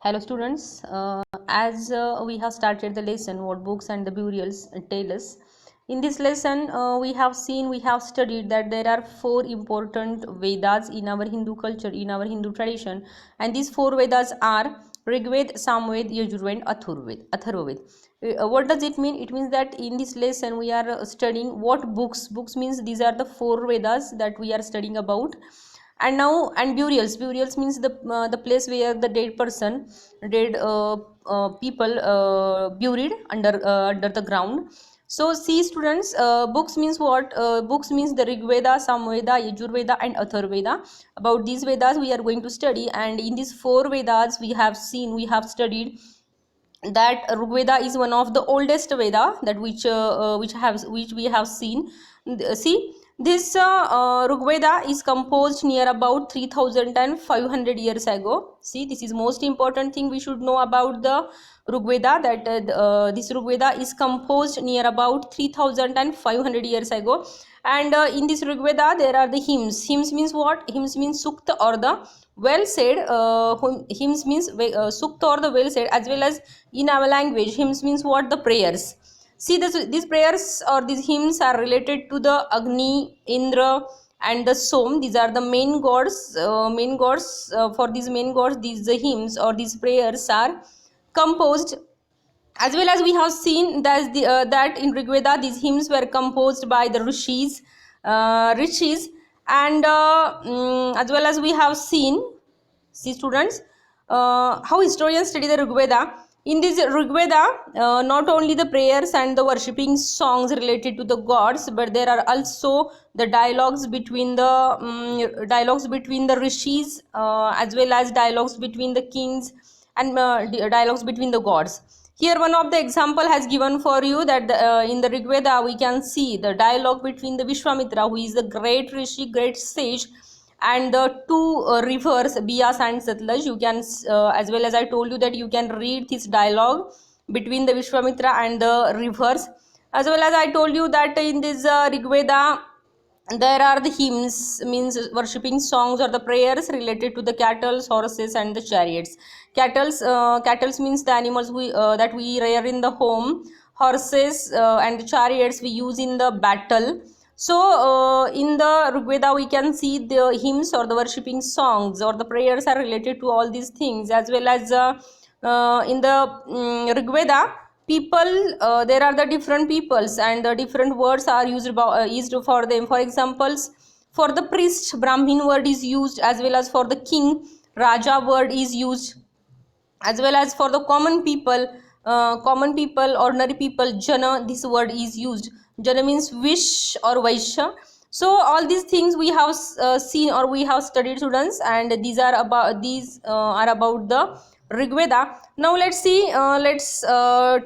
Hello students, as we have started the lesson what books and the burials tell us. In this lesson we have studied that there are four important Vedas in our Hindu culture, in our Hindu tradition, and these four Vedas are Rigved, Samved, Yajurved and Atharvaved. What does it mean? It means that in this lesson we are studying what books means these are the four Vedas that we are studying about. And now, and burials means the place where the dead people buried under the ground. So see students, books means what? Books means the Rig Veda, Samveda, Yajurveda and Atharvaveda. About these Vedas we are going to study, and in these four Vedas we have studied that Rigveda is one of the oldest Veda that which we have seen. See, this Rigveda is composed near about 3500 years ago. See, this is most important thing we should know about the Rigveda, that this Rigveda is composed near about 3500 years ago. And in this Rigveda there are the hymns. Hymns means what? Hymns means sukta, or the well said. Hymns means sukta or the well said, as well as in our language hymns means what? The prayers. See, these prayers or these hymns are related to the Agni, Indra and the Som. These are the main gods. For these main gods, these hymns or these prayers are composed. As well as we have seen that in Rigveda these hymns were composed by the rishis, and as well as we have seen, see students, how historians study the Rigveda. In this Rigveda, not only the prayers and the worshipping songs related to the gods, but there are also the dialogues between the rishis, as well as dialogues between the kings, and dialogues between the gods. Here one of the example has given for you that in the Rigveda we can see the dialogue between the Vishwamitra, who is the great rishi, great sage, and the two rivers Bias and Satluj. You can as well as I told you that you can read this dialogue between the Vishwamitra and the rivers. As well as I told you that in this Rigveda there are the hymns, means worshipping songs or the prayers related to the cattle, horses and the chariots. Cattle means the animals that we rear in the home. Horses and the chariots we use in the battle. So in the Rigveda we can see the hymns or the worshipping songs or the prayers are related to all these things. As well as in the Rigveda, people, there are the different peoples and the different words are used for them. For examples, for the priest Brahmin word is used, as well as for the king Raja word is used, as well as for the common people, ordinary people, Jana, this word is used. Jana means wish or Vaishya. So all these things we have seen or we have studied students, and these are about the Rigveda. Now let's see, let's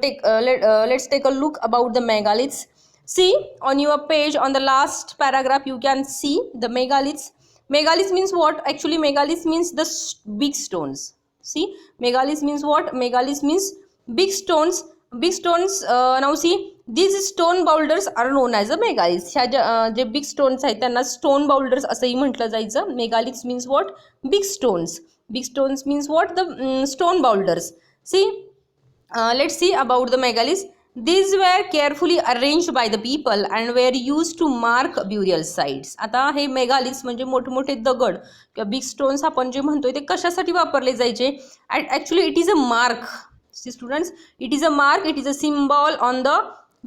take a look about the megaliths. See, on your page, on the last paragraph you can see the megaliths. Megaliths means what? Actually megaliths means the big stones. See, megaliths means what? Megaliths means big stones. Now see, these stone boulders are known as a megaliths. ह्या जे big stones आहेत त्यांना stone boulders असंही म्हटलं जायचं. Megaliths means what? Big stones. Big stones means what? The stone boulders. See, let's see about the megaliths. These were carefully arranged by the people and were used to mark burial sites. आता हे megaliths म्हणजे मोठमोठे दगड किंवा big stones आपण जे म्हणतोय ते कशासाठी वापरले जायचे? Actually it is a mark. See students, it is a mark, it is a symbol on the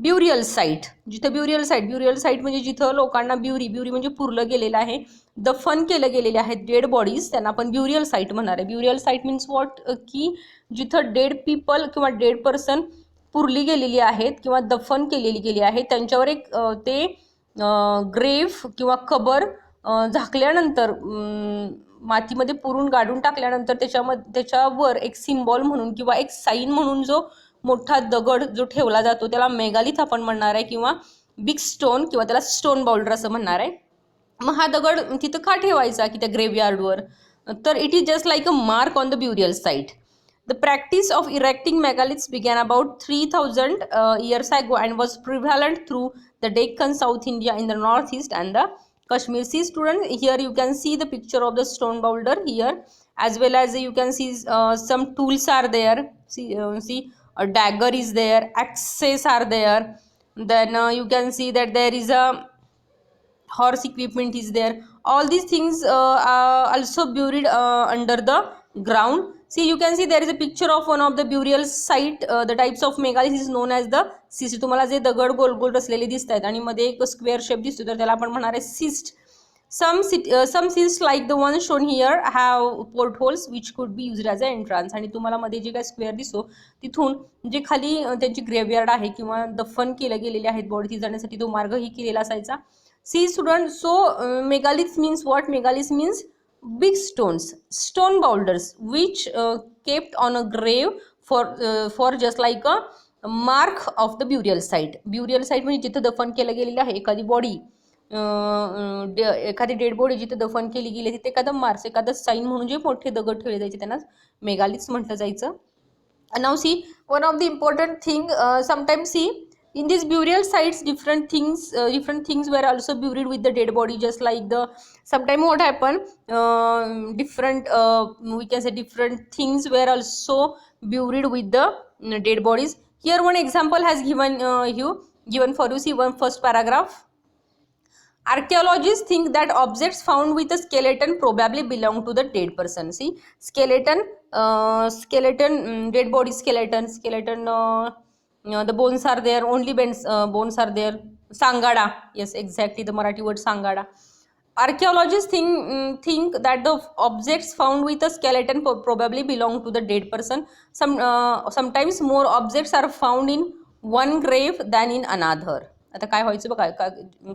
burial site. जिथं ब्युरियल साईट म्हणजे जिथं लोकांना ब्युरी म्हणजे पुरलं गेलेलं आहे, दफन केलं गेलेले आहेत डेड बॉडीज, त्यांना आपण ब्युरियल साईट म्हणणार आहे. Burial site means what? की जिथं डेड पीपल किंवा डेड पर्सन पुरली गेलेली आहेत किंवा दफन केलेली गेली आहे, त्यांच्यावर एक ते ग्रेव्ह किंवा कबर झाकल्यानंतर, मातीमध्ये पुरून गाडून टाकल्यानंतर त्याच्यावर एक सिम्बॉल म्हणून किंवा एक साईन म्हणून जो मोठा दगड जो ठेवला जातो त्याला मेगालिथ आपण म्हणणार आहे, किंवा बिग स्टोन, किंवा त्याला स्टोन बाउल्डर असं म्हणणार आहे. मग हा दगड तिथं का ठेवायचा की त्या ग्रेव्हयार्डवर? तर it is just like a mark on the burial site. The practice of erecting megaliths began about 3000 years ago and was prevalent through the Deccan, South India, in the northeast and the Kashmir. See students, here you can see the picture of the stone boulder here, as well as you can see some tools are there. See a dagger is there, axes are there. Then you can see that there is a horse equipment is there. All these things are also buried under the ground. See, you can see there is a picture of one of the burial site. The types of megalith is known as the cyst. तुम्हाला जे दगड गोल गोल रचलेले दिसत आहेत आणि मध्ये एक square shape दिसतो तर त्याला आपण म्हणणार आहे cyst. some cysts like the one shown here have portholes which could be used as an entrance. आणि तुम्हाला मध्ये जे काय स्क्वेअर दिसतो तिथून जे खाली त्यांची ग्रेवयार्ड आहे किंवा दफन केले गेलेले आहेत बॉडी ती जाण्यासाठी तो मार्ग ही केलेला असायचा. See students, so megalith means what? Megalith means big stones, stone boulders which kept on a grave for just like a mark of the burial site. Burial site म्हणजे जिथे दफन केलं गेलेलं आहे एखादी बॉडी, एखादी डेड बॉडी जिथे दफन केली गेली तिथे एखादं मार्क्स, एखादं साईन म्हणून जे मोठे दगड ठेवले जायचे त्यांना मेगालिथ्स म्हटलं जायचं. Now see, one of the important thing, sometimes see in these burial sites different things were also buried with the dead body, just like the sometime what happened, different we can say different things were also buried with the dead bodies. Here one example has given for you. See one first paragraph. Archaeologists think that objects found with a skeleton probably belong to the dead person. See, skeleton, dead body skeleton, the bones are there, only bones are there. Sangada, yes, exactly, the Marathi word sangada. Archaeologists think that the objects found with a skeleton probably belong to the dead person. Sometimes more objects are found in one grave than in another. आता काय व्हायचं बघा,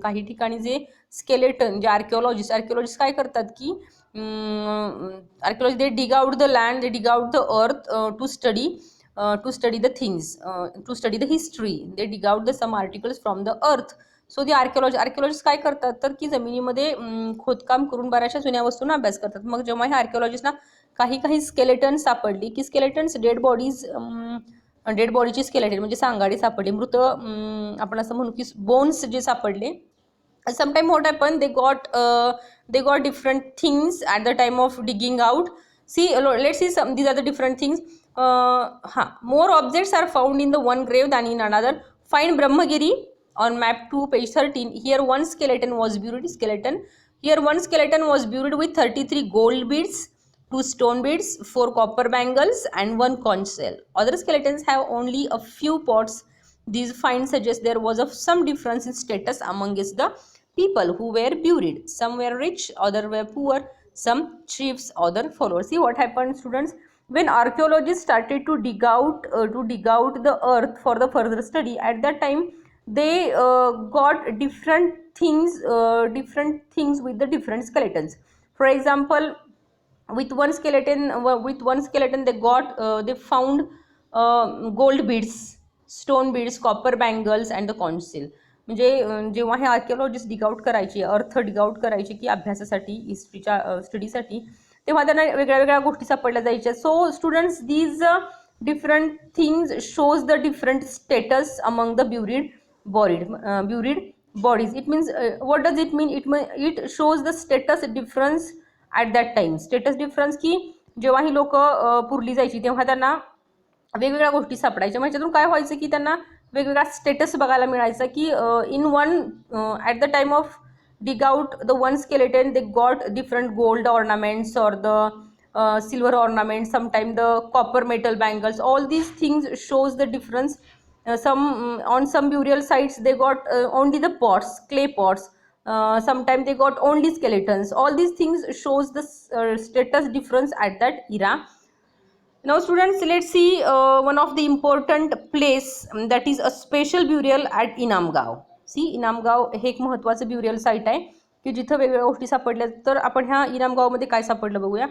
काही ठिकाणी जे skeleton, जे आर्किओलॉजिस्ट काय करतात की archaeology, they dig out the land, they dig out the earth to study the things, to study the history, they dig out the some articles from the earth. So the archaeologist काय करतात तर की जमिनीमध्ये खोदकाम करून बऱ्याचशा जुन्या वस्तूंना अभ्यास करतात. मग जेव्हा ह्या आर्किओलॉजिस्टना काही स्केलेटन सापडली की स्केलेटन्स डेड बॉडीची स्केलेटन म्हणजे सांगाडी सापडली, मृत आपण असं म्हणू की बोन्स जे सापडले. Sometime what happen, they got different things at the time of digging out. See let's see some these are the different things. More objects are found in the one grave than in another. Find Brahmagiri on map 2 page 13. Here one skeleton was buried with 33 gold beads, 2 stone beads, 4 copper bangles and 1 conch shell. Other skeletons have only a few pots. These finds suggest there was some difference in status amongst the people who were buried. Some were rich, others were poor, some chiefs, other followers. See what happened, students? When archaeologists started to dig out the earth for the further study, at that time they got different things with the different skeletons. For example, with one skeleton they found gold beads, stone beads, copper bangles and the conch shell. म्हणजे जेव्हा हे आर्किओलॉजिस्ट डिगआउट करायचे, अर्थ डिगआउट करायचे की अभ्यासासाठी, हिस्ट्रीच्या स्टडीसाठी, तेव्हा त्यांना वेगळ्या गोष्टी सापडल्या जायच्या. So students, these different things shows the different status among the buried bodies. It means what does it mean? It shows the status difference at that time. Status difference की जेव्हा ही लोक पुरली जायची तेव्हा त्यांना वेगवेगळ्या गोष्टी सापडायच्या. म्हणजे त्यातून काय व्हायचं की त्यांना वेगवेगळा स्टेटस बघायला मिळायचा की in one at the time of dig out the one skeleton they got different gold ornaments or the silver ornaments, sometimes the copper metal bangles. All these things shows the difference. On some burial sites they got only the pots, clay pots. Sometimes they got only skeletons. All these things shows the status difference at that era. Now students, let's see one of the important place, that is a special burial at इनामगाव. सी इनामगाव हे एक महत्त्वाचं burial site आहे की जिथं वेगवेगळ्या गोष्टी सापडल्या. तर आपण ह्या इनामगावमध्ये काय सापडलं बघूया.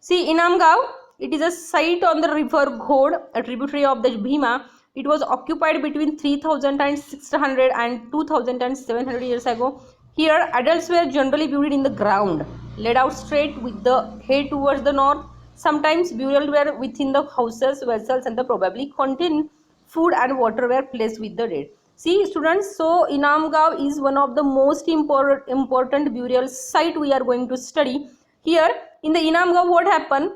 सी इनामगाव, it is a site on the river Ghod, a tributary of the Bhima. It was occupied between 3600 and 2700 years ago. Here adults were generally buried in the ground, laid out straight with the head towards the north. Sometimes burial were within the houses, vessels and the probably contained food and water were placed with the dead. See students, so Inamgaon is one of the most important burial site we are going to study. Here in the Inamgaon what happened,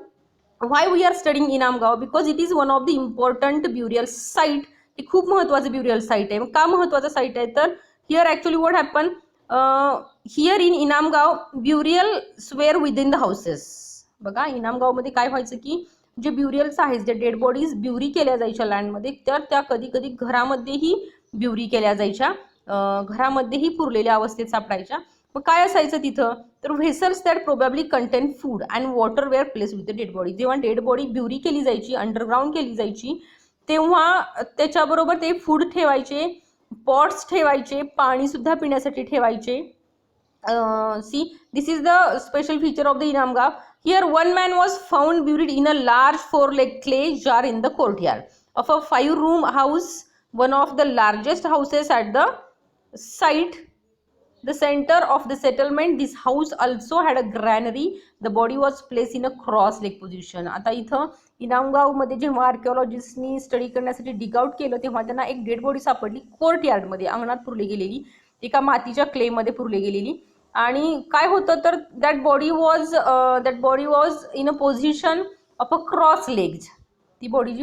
why we are studying Inamgaon, because it is one of the important burial site. हे खूप महत्त्वाचं burial site आहे. का महत्त्वाचं site आहे तर here actually what happen, here in Inamgaon burials were within the houses. बघा इनामगावमध्ये काय व्हायचं की जे ब्युरियल्स आहेत, जे डेड बॉडीज ब्युरी केल्या जायच्या लँडमध्ये, तर त्या कधी कधी घरामध्येही ब्युरी केल्या जायच्या, घरामध्येही पुरलेल्या अवस्थेत सापडायच्या. मग काय असायचं तिथं तर vessels that probably contain food and water where place with the dead body. जेव्हा डेड बॉडी ब्युरी केली जायची, अंडरग्राऊंड केली जायची, तेव्हा त्याच्याबरोबर ते फूड ठेवायचे, पॉट्स ठेवायचे, पाणी सुद्धा पिण्यासाठी ठेवायचे. See this is the special feature of the Inamgaon. Here one man was found buried in a large 4-leg clay jar in the courtyard of a 5-room house, one of the largest houses at the site, the center of the settlement. This house also had a granary. The body was placed in a cross-leg position. आता इथं इनामगावमध्ये जेव्हा आर्किओलॉजिस्टनी study करण्यासाठी dig out केलं तेव्हा त्यांना एक dead body सापडली कोर्टयार्डमध्ये, अंगणात पुरली गेलेली, एका मातीच्या क्लेमध्ये पुरली गेलेली. आणि काय होतं तर that body was in a position of a cross legs. ती बॉडी जी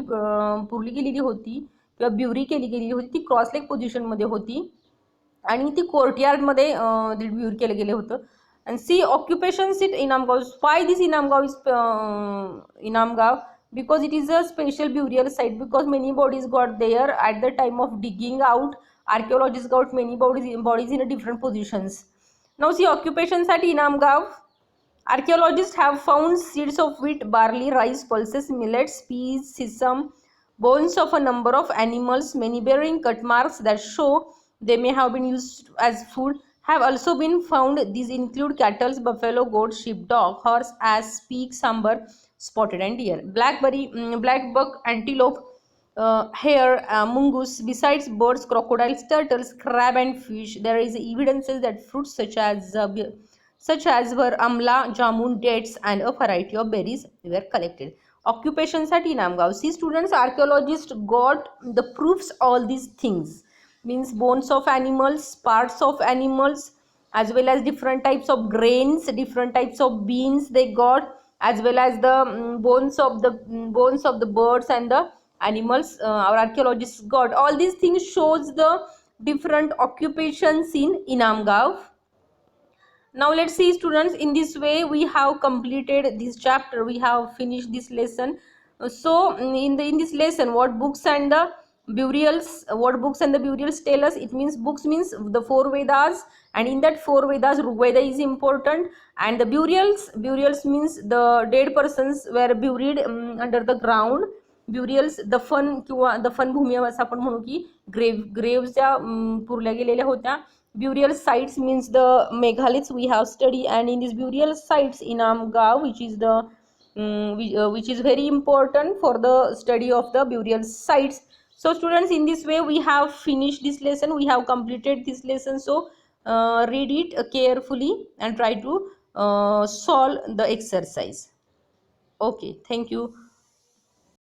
पुरली गेलेली होती किंवा ब्युरी केली गेलेली होती ती क्रॉस लेग पोझिशनमध्ये होती आणि ती कोर्टयार्डमध्ये ब्युरी केलं गेलं होतं. And see occupation seat Inamgaon. Why this Inamgaon is Inamgaon? because it is a special burial site, because many bodies got there at the time of digging out. Archaeologists got many bodies in a different positions. Now see occupation at Inamgaon. Archaeologists have found seeds of wheat, barley, rice, pulses, millets, peas, sesame, bones of a number of animals, many bearing cut marks that show they may have been used as food, have also been found. These include cattle, buffalo, goat, sheep, dog, horse, ass, pig, sambar, spotted and deer, blackberry, black buck, antelope, hare, mongoose. Besides birds, crocodiles, turtles, crab and fish, there is evidences that fruits such as were amla, jamun, dates and a variety of berries were collected. Occupations at Inamgaon. See students, archaeologists got the proofs all these things, means bones of animals, parts of animals, as well as different types of grains, different types of beans they got, as well as the bones of the birds and the animals. Our archaeologists got all these things, shows the different occupations in Inamgaon. Now let's see students, in this way we have completed this chapter, we have finished this lesson. So in this lesson, what books and the burials tell us? It means books means the 4 Vedas, and in that 4 Vedas Rigveda is important, and the burials means the dead persons were buried under the ground. Burials दफन किंवा दफन भूमी असं आपण म्हणू की Graves ज्या पुरल्या गेलेल्या होत्या. Burial sites means the megaliths we have studied, and in these burial sites Inamgaon, which is very important for the study of the burial sites. So students, in this way we have finished this lesson, we have completed this lesson. So read it carefully and try to solve the exercise. Okay, thank you.